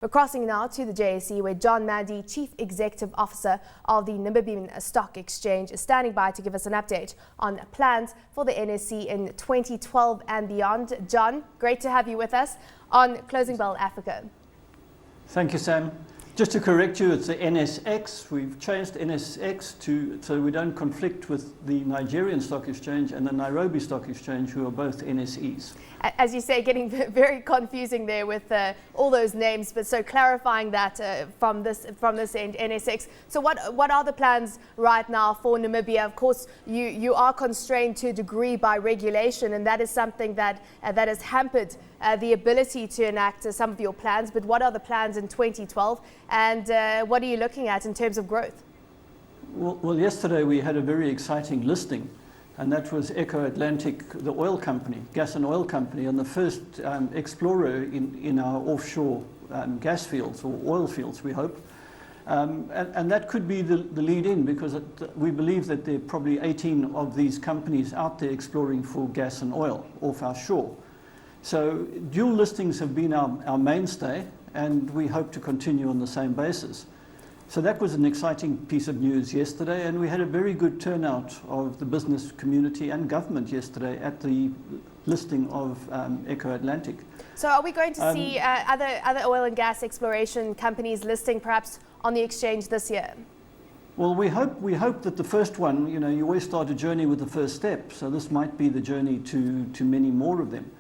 We're crossing now to the JSE, where John Mandy, Chief Executive Officer of the Namibia Stock Exchange, is standing by to give us an update on plans for the NSE in 2012 and beyond. John, great to have you with us on Closing Bell Africa. Thank you, Sam. Just to correct you, it's the NSX. We've changed NSX so we don't conflict with the Nigerian Stock Exchange and the Nairobi Stock Exchange, who are both NSEs. As you say, getting very confusing there with all those names, but so clarifying that from this end, NSX. So what are the plans right now for Namibia? Of course, you are constrained to a degree by regulation, and that is something that has hampered the ability to enact some of your plans. But what are the plans in 2012, and what are you looking at in terms of growth? Well, yesterday we had a very exciting listing, and that was Eco Atlantic, the oil company, gas and oil company, and the first explorer in our offshore gas fields or oil fields, we hope. And that could be the lead in, because we believe that there are probably 18 of these companies out there exploring for gas and oil off our shore. So dual listings have been our mainstay, and we hope to continue on the same basis. So that was an exciting piece of news yesterday, and we had a very good turnout of the business community and government yesterday at the listing of Eco Atlantic. So are we going to see other oil and gas exploration companies listing perhaps on the exchange this year? Well, we hope that the first one, you always start a journey with the first step, so this might be the journey to many more of them.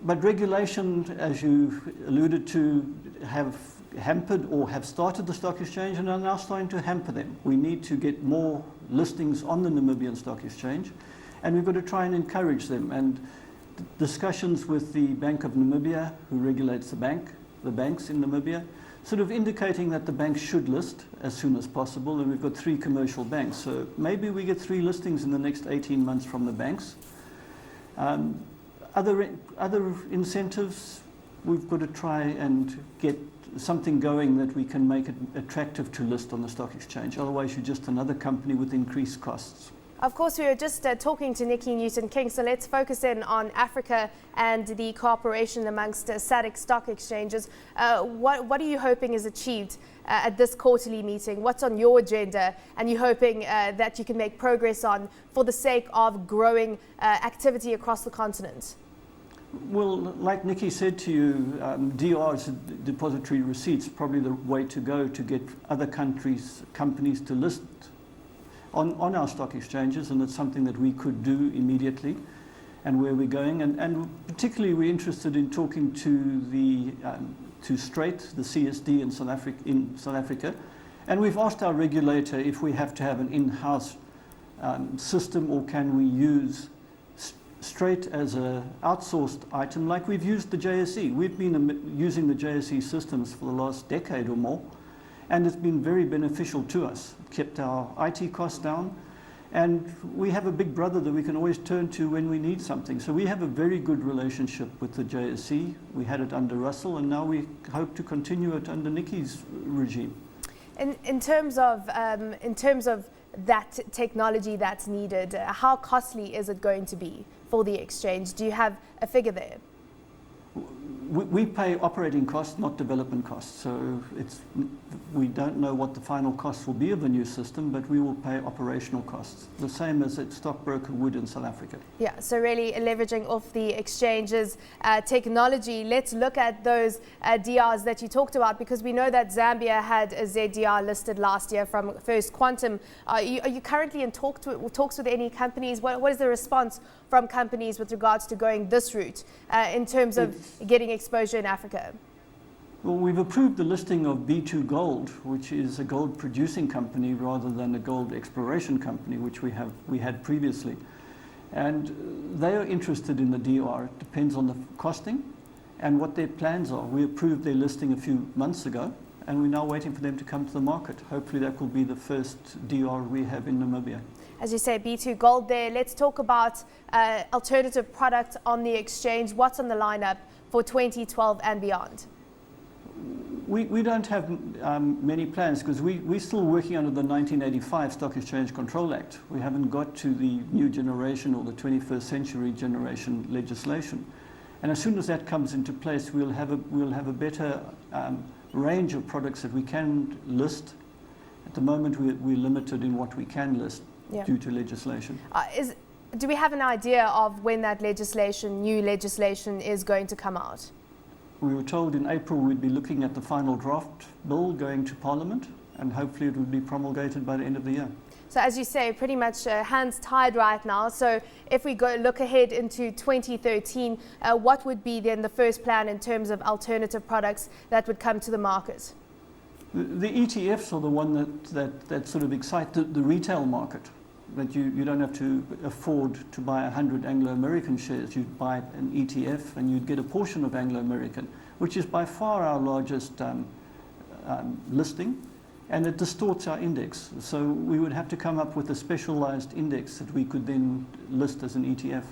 But regulation, as you alluded to, have hampered or have started the stock exchange and are now starting to hamper them. We need to get more listings on the Namibian Stock Exchange, and we've got to try and encourage them. And discussions with the Bank of Namibia, who regulates the banks in Namibia, sort of indicating that the banks should list as soon as possible, and we've got 3 commercial banks. So maybe we get 3 listings in the next 18 months from the banks. Other incentives, we've got to try and get something going that we can make it attractive to list on the stock exchange. Otherwise, you're just another company with increased costs. Of course, we were just talking to Nikki Newton-King, so let's focus in on Africa and the cooperation amongst Sadec stock exchanges. What are you hoping is achieved at this quarterly meeting? What's on your agenda, and you're hoping that you can make progress on for the sake of growing activity across the continent? Well, like Nikki said to you, DR's depository receipts, probably the way to go to get other companies to list on our stock exchanges, and it's something that we could do immediately, and where we're going. And particularly we're interested in talking to Straight, the CSD in South Africa. And we've asked our regulator if we have to have an in-house system, or can we use Straight as an outsourced item like we've used the JSE. We've been using the JSE systems for the last decade or more, and it's been very beneficial to us. It kept our IT costs down, and we have a big brother that we can always turn to when we need something. So we have a very good relationship with the JSE. We had it under Russell, and now we hope to continue it under Nikki's regime. In terms of that technology that's needed, how costly is it going to be for the exchange? Do you have a figure there? We pay operating costs, not development costs. So we don't know what the final cost will be of the new system, but we will pay operational costs, the same as a stockbroker would in South Africa. Yeah, so really leveraging off the exchange's technology. Let's look at those DRs that you talked about, because we know that Zambia had a ZDR listed last year from First Quantum. Are you currently in talks with any companies? What is the response from companies with regards to going this route in terms of getting exposure in Africa? Well, we've approved the listing of B2 Gold, which is a gold producing company rather than a gold exploration company, which we had previously. And they are interested in the DR. It depends on the costing and what their plans are. We approved their listing a few months ago, and we're now waiting for them to come to the market. Hopefully that will be the first DR we have in Namibia. As you say, B2 Gold there. Let's talk about alternative product on the exchange. What's on the lineup for 2012 and beyond? We don't have many plans, because we're still working under the 1985 Stock Exchange Control Act. We haven't got to the new generation or the 21st century generation legislation. And as soon as that comes into place, we'll have a better range of products that we can list. At the moment, we're limited in what we can list due to legislation. Do we have an idea of when that new legislation is going to come out? We were told in April we'd be looking at the final draft bill going to Parliament, and hopefully it would be promulgated by the end of the year. So as you say, pretty much hands tied right now. So if we look ahead into 2013, what would be then the first plan in terms of alternative products that would come to the market? The ETFs are the one that sort of excite the retail market. That you don't have to afford to buy 100 Anglo-American shares. You'd buy an ETF and you'd get a portion of Anglo-American, which is by far our largest listing, and it distorts our index. So we would have to come up with a specialized index that we could then list as an ETF.